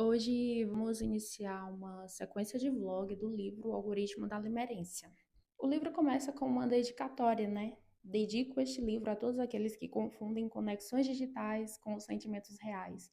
Hoje vamos iniciar uma sequência de vlog do livro O Algoritmo da Limerência. O livro começa com uma dedicatória, né? Dedico este livro a todos aqueles que confundem conexões digitais com os sentimentos reais.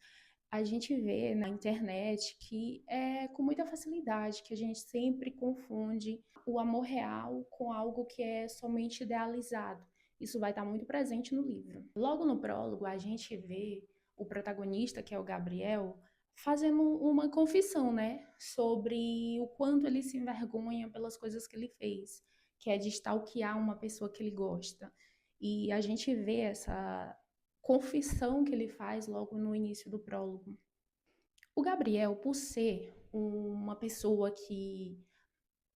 A gente vê na internet que é com muita facilidade que a gente sempre confunde o amor real com algo que é somente idealizado. Isso vai estar muito presente no livro. Logo no prólogo, a gente vê o protagonista, que é o Gabriel, fazendo uma confissão, né, sobre o quanto ele se envergonha pelas coisas que ele fez, que é de stalkear uma pessoa que ele gosta. E a gente vê essa confissão que ele faz logo no início do prólogo. O Gabriel, por ser uma pessoa que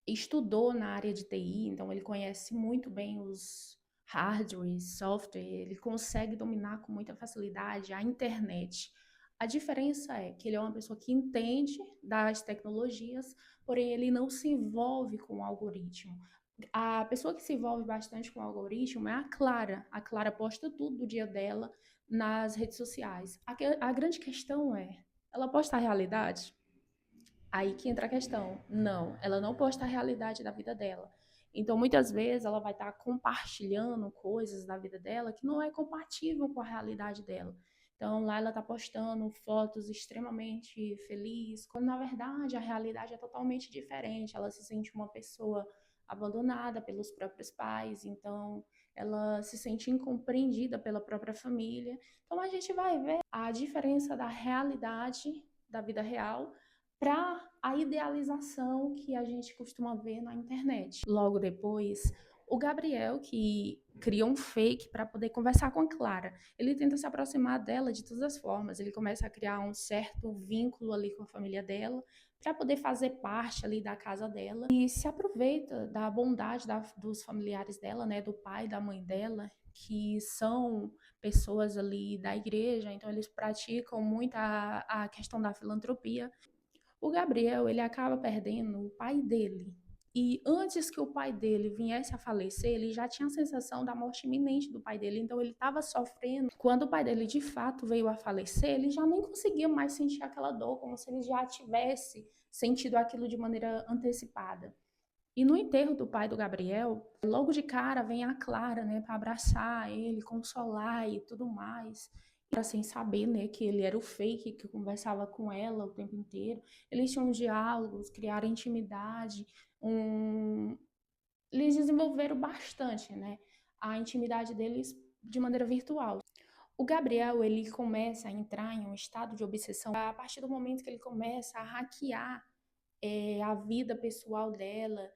estudou na área de TI, então ele conhece muito bem os hardware, software, ele consegue dominar com muita facilidade a internet. A diferença é que ele é uma pessoa que entende das tecnologias, porém ele não se envolve com o algoritmo. A pessoa que se envolve bastante com o algoritmo é a Clara. A Clara posta tudo do dia dela nas redes sociais. A grande questão é, ela posta a realidade? Aí que entra a questão. Não, ela não posta a realidade da vida dela. Então, muitas vezes, ela vai estar compartilhando coisas da vida dela que não é compatível com a realidade dela. Então, lá ela está postando fotos extremamente felizes, quando na verdade a realidade é totalmente diferente. Ela se sente uma pessoa abandonada pelos próprios pais, então ela se sente incompreendida pela própria família. Então, a gente vai ver a diferença da realidade da vida real para a idealização que a gente costuma ver na internet. Logo depois, o Gabriel, que cria um fake para poder conversar com a Clara, ele tenta se aproximar dela de todas as formas. Ele começa a criar um certo vínculo ali com a família dela, para poder fazer parte ali da casa dela e se aproveita da bondade dos familiares dela, né, do pai, da mãe dela, que são pessoas ali da igreja, então eles praticam muito a questão da filantropia. O Gabriel, ele acaba perdendo o pai dele. E antes que o pai dele viesse a falecer, ele já tinha a sensação da morte iminente do pai dele. Então ele estava sofrendo. Quando o pai dele de fato veio a falecer, ele já nem conseguia mais sentir aquela dor, como se ele já tivesse sentido aquilo de maneira antecipada. E no enterro do pai do Gabriel, logo de cara vem a Clara, né, para abraçar ele, consolar e tudo mais. E sem saber, né, que ele era o fake que conversava com ela o tempo inteiro. Eles tinham diálogos, criaram intimidade, um... eles desenvolveram bastante, né, a intimidade deles de maneira virtual. O Gabriel, ele começa a entrar em um estado de obsessão a partir do momento que ele começa a hackear a vida pessoal dela,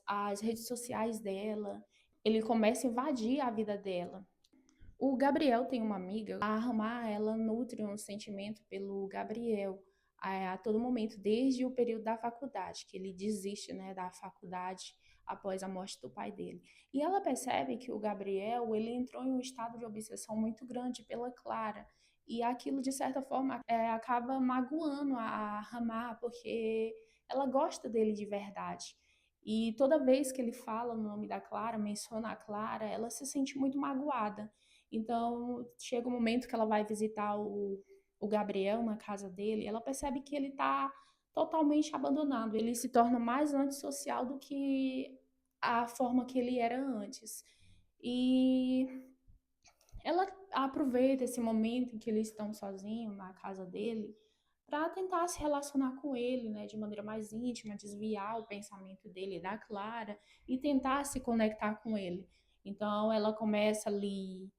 as redes sociais dela. Ele começa a invadir a vida dela. O Gabriel tem uma amiga, a Ramar, ela nutre um sentimento pelo Gabriel a todo momento, desde o período da faculdade, que ele desiste, né, da faculdade após a morte do pai dele. E ela percebe que o Gabriel, ele entrou em um estado de obsessão muito grande pela Clara, e aquilo, de certa forma, acaba magoando a Ramar, porque ela gosta dele de verdade. E toda vez que ele fala o nome da Clara, menciona a Clara, ela se sente muito magoada. Então, chega um momento que ela vai visitar o Gabriel na casa dele, ela percebe que ele está totalmente abandonado. Ele se torna mais antissocial do que a forma que ele era antes. E ela aproveita esse momento em que eles estão sozinhos na casa dele para tentar se relacionar com ele, né, de maneira mais íntima, desviar o pensamento dele da Clara e tentar se conectar com ele. Então ela começa ali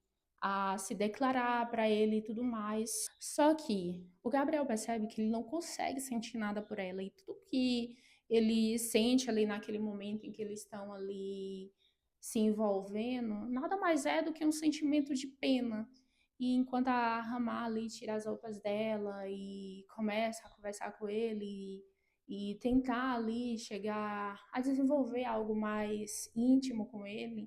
a se declarar para ele e tudo mais. Só que o Gabriel percebe que ele não consegue sentir nada por ela e tudo que ele sente ali naquele momento em que eles estão ali se envolvendo, nada mais é do que um sentimento de pena. E enquanto a Ramá ali tira as roupas dela e começa a conversar com ele e tentar ali chegar a desenvolver algo mais íntimo com ele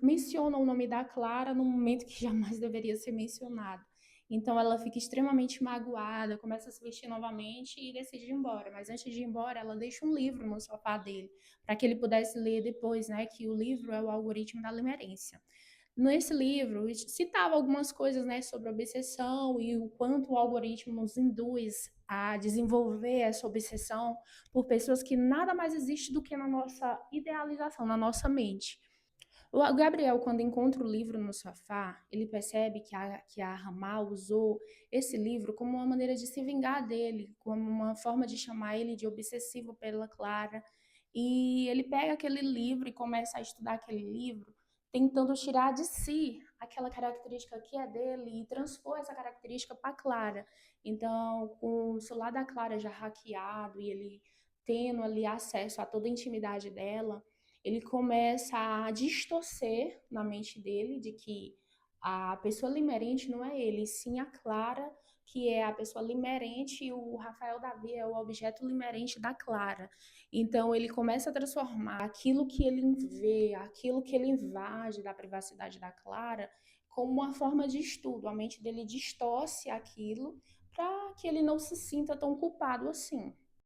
menciona o nome da Clara num momento que jamais deveria ser mencionado. Então ela fica extremamente magoada, começa a se vestir novamente e decide ir embora. Mas antes de ir embora, ela deixa um livro no sofá dele, para que ele pudesse ler depois, né? Que o livro é o algoritmo da limerência. Nesse livro, citava algumas coisas, né, sobre obsessão e o quanto o algoritmo nos induz a desenvolver essa obsessão por pessoas que nada mais existe do que na nossa idealização, na nossa mente. O Gabriel, quando encontra o livro no sofá, ele percebe que a Ramal usou esse livro como uma maneira de se vingar dele, como uma forma de chamar ele de obsessivo pela Clara. E ele pega aquele livro e começa a estudar aquele livro, tentando tirar de si aquela característica que é dele e transpor essa característica para Clara. Então, com o celular da Clara já hackeado e ele tendo ali acesso a toda a intimidade dela, ele começa a distorcer na mente dele de que a pessoa limerente não é ele, sim a Clara, que é a pessoa limerente e o Rafael Davi é o objeto limerente da Clara. Então ele começa a transformar aquilo que ele vê, aquilo que ele invade da privacidade da Clara, como uma forma de estudo. A mente dele distorce aquilo para que ele não se sinta tão culpado assim.